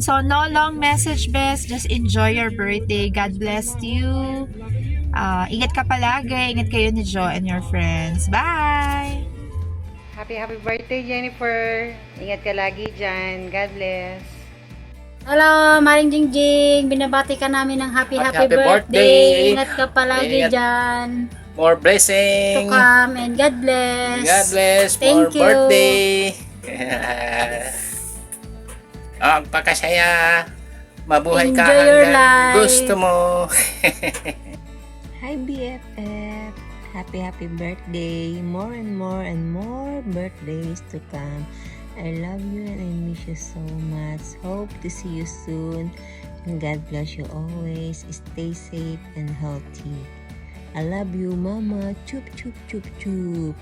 So, no long message, best. Just enjoy your birthday. God bless you. Ingat ka palagi. Ingat kayo ni Jo and your friends. Bye! Happy birthday, Jennifer. Ingat ka lagi dyan. God bless. Hello, Maring Jingjing. Binabati ka namin ng happy Happy birthday. birthday. Ingat ka palagi Ingat. dyan. More To blessing. come and God bless. God bless. Thank More you. birthday. Ang pakasaya. Mabuhay ka Enjoy your hanggang life. gusto mo. Hi BFF! Happy birthday! More and more birthdays to come. I love you and I miss you so much. Hope to see you soon. And God bless you always. Stay safe and healthy. I love you, Mama. Chup, chup, chup, chup.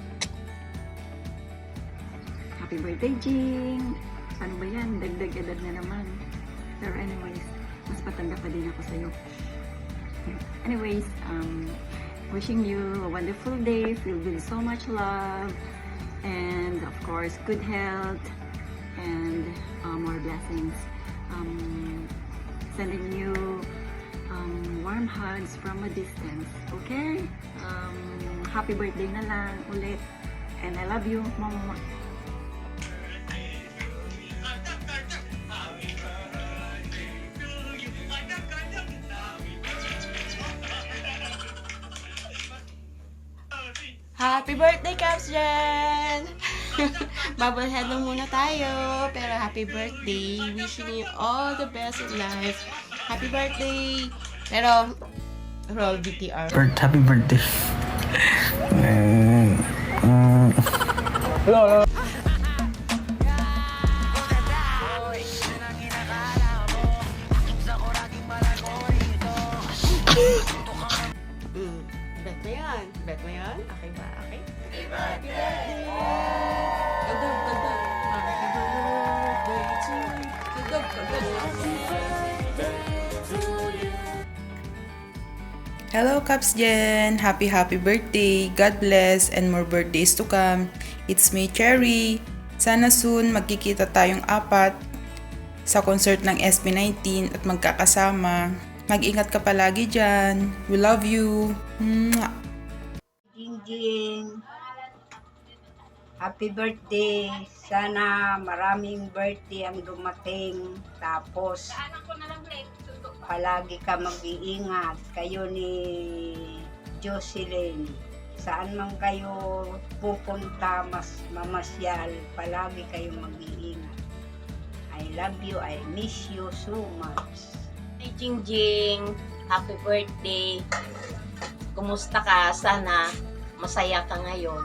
Happy birthday, Jing! Ano ba yan? Dagdag edad na naman. Pero anyways, mas patanda pa din ako sa'yo. Anyways, wishing you a wonderful day filled with so much love and of course good health and more blessings. Sending you warm hugs from a distance. Okay? Happy birthday na lang ulit. And I love you, Mama. Happy birthday, Caps Jen! Bubblehead lang muna tayo. Pero happy birthday. Wishing you all the best in life. Happy birthday! Pero, roll VTR. Happy birthday. Bet mo yan? Bet mo yan? Okay ba? Okay? Happy birthday! Kagad, kagad. Happy birthday to you. Kagad, kagad. Hello, Caps Jen! Happy birthday! God bless and more birthdays to come. It's me, Cherry. Sana soon magkikita tayong apat sa concert ng SB19 at magkakasama. Mag-ingat ka palagi dyan. We love you. Mwah! Jingjing, happy birthday. Sana maraming birthday ang dumating. Tapos, palagi ka mag-iingat. Kayo ni Jocelyn. Saan man kayo pupunta, mas mamasyal. Palagi kayo mag-iingat. I love you. I miss you so much. Hey Jingjing, happy birthday. Kumusta ka? Sana masaya ka ngayon.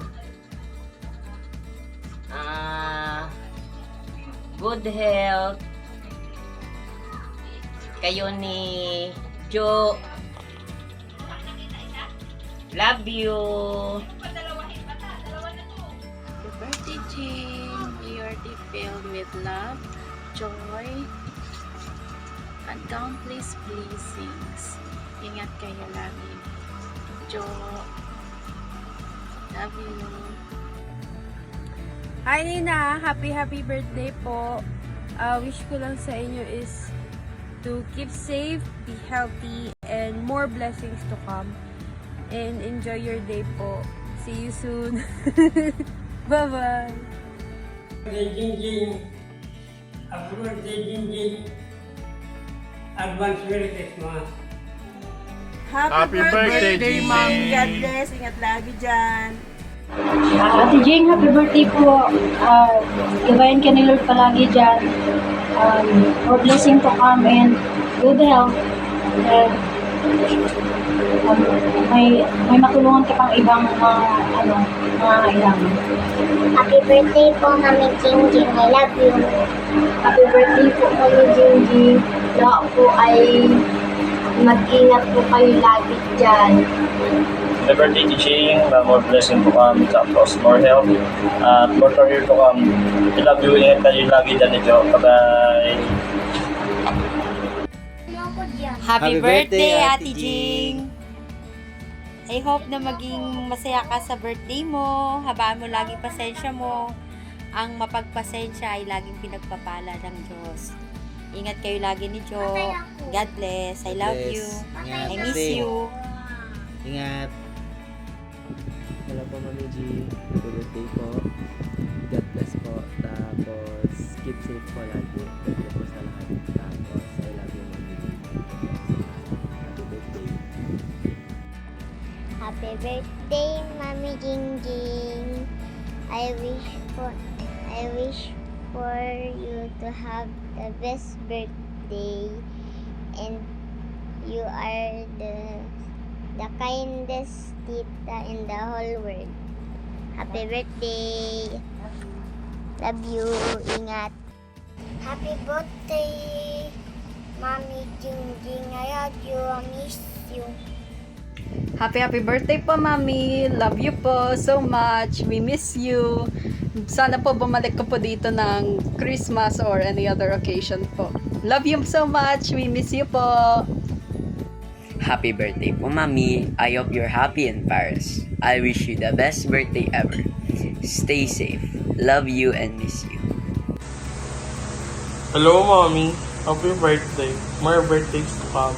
Good health. Kayo ni Jo. Love you. Happy birthday, Jane. May your day filled with love, joy, and countless blessings. Ingat kayo lagi. Jo, love you. Hi Nina, happy birthday po. Wish ko lang sa inyo is to keep safe, be healthy, and more blessings to come. And enjoy your day po. See you soon. Bye-bye. Birthday Jingjing. Happy birthday Jingjing. Advance Merry Christmas. Happy birthday, Mom. God bless. Ingat lagi dyan. Ate Jing, happy birthday po. Gabayan ka ni Lord palagi dyan. More blessing to come and good health. May matulungan ka pang ibang mga kailangan. Happy birthday po, Mami Jingjing. I love you. Happy birthday po, Mami Jingjing. Lahat po ay mag-ingat po kayo lagi dyan. Happy birthday, Jing. More blessing to come. Tapos more health. At more career to come. I love you. Ingat kayo lagi dyan nito. Bye-bye. Happy birthday, Ate Jing! I hope na maging masaya ka sa birthday mo. Habaan mo lagi pasensya mo. Ang mapagpasensya ay laging pinagpapala ng Diyos. Ingat kayo lagi ni Jo. God bless. I love you. Ingat. I miss Stay. you. Ingat. Hello po, Mami G. Happy birthday po. God bless po. Tapos, keep safe po lagi. God bless po sa lahat. Tapos, I love you, Mami G. Happy birthday. Happy birthday, Mami Jingjing. I wish for you to have the best birthday, and you are the kindest tita in the whole world. Happy birthday. Love you. Ingat. Happy birthday, Mami Jingjing. I love you. I miss you. Happy birthday po, Mami. Love you po so much. We miss you. Sana po bumalik ko po dito ng Christmas or any other occasion po. Love you so much. We miss you po. Happy birthday po, Mami. I hope you're happy in Paris. I wish you the best birthday ever. Stay safe. Love you and miss you. Hello, Mommy. Happy birthday. More birthdays to come.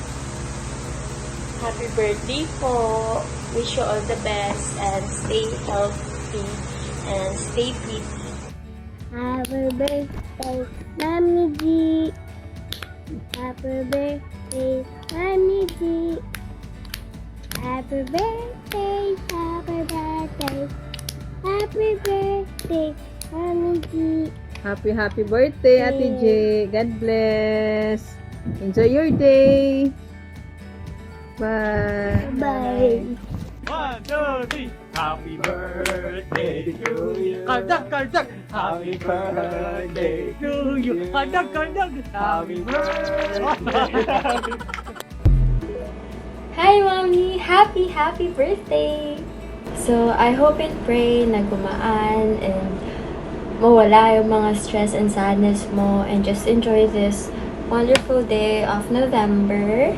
Happy birthday po. Wish you all the best and stay healthy and stay pretty. Happy birthday, Mami G. Happy birthday, Mami G. Happy birthday, happy birthday. Happy birthday, Mami G. Happy birthday, Ate J. God bless. Enjoy your day. Bye. Bye. 1, 2, 3. Happy birthday to you. Kaldag. Happy birthday to you. Kaldag. Happy birthday. Hi, Mommy! Happy birthday! So, I hope and pray na gumaan and mawala yung mga stress and sadness mo and just enjoy this wonderful day of November.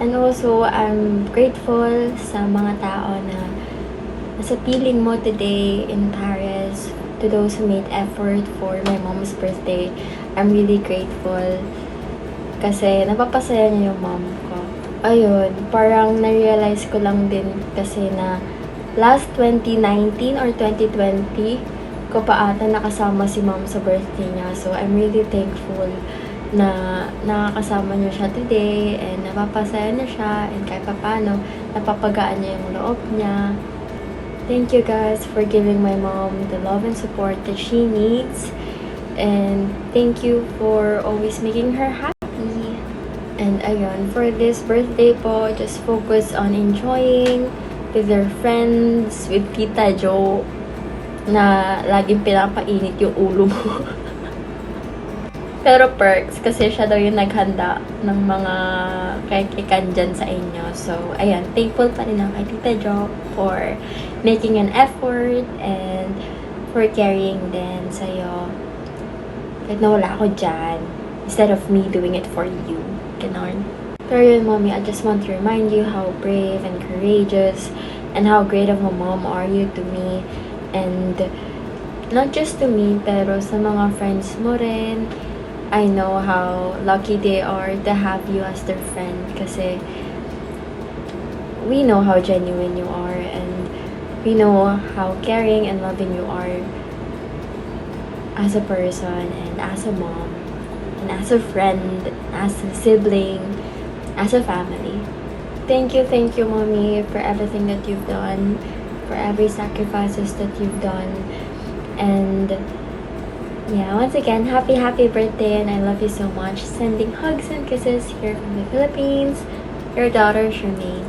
And also, I'm grateful sa mga tao na nasa piling mo today in Paris, to those who made effort for my mom's birthday. I'm really grateful kasi napapasaya niya yung mom ko. Ayun, parang na-realize ko lang din kasi na last 2019 or 2020 ko pa ata nakasama si mom sa birthday niya. So, I'm really thankful na nakakasama niyo siya today and napapasaya na siya and kahit paano napapagaan niya yung loob niya. Thank you guys for giving my mom the love and support that she needs, and thank you for always making her happy. And ayun, for this birthday po, just focus on enjoying with your friends, with Tita Jo na laging pinapainit yung ulo mo. Pero perks, kasi siya daw yung naghanda ng mga kekikan dyan sa inyo. So, ayan, thankful pa rin ako kay Tita Jo for making an effort and for carrying din sa'yo. Kahit nawala ako dyan, instead of me doing it for you. Ganon. Pero yun, Mommy, I just want to remind you how brave and courageous and how great of a mom are you to me. And not just to me, pero sa mga friends mo rin. I know how lucky they are to have you as their friend kasi we know how genuine you are and we know how caring and loving you are as a person and as a mom and as a friend, as a sibling, as a family. Thank you, Mommy, for everything that you've done, for every sacrifices that you've done, and yeah, once again, happy birthday, and I love you so much. Sending hugs and kisses here from the Philippines. Your daughter, Charmaine.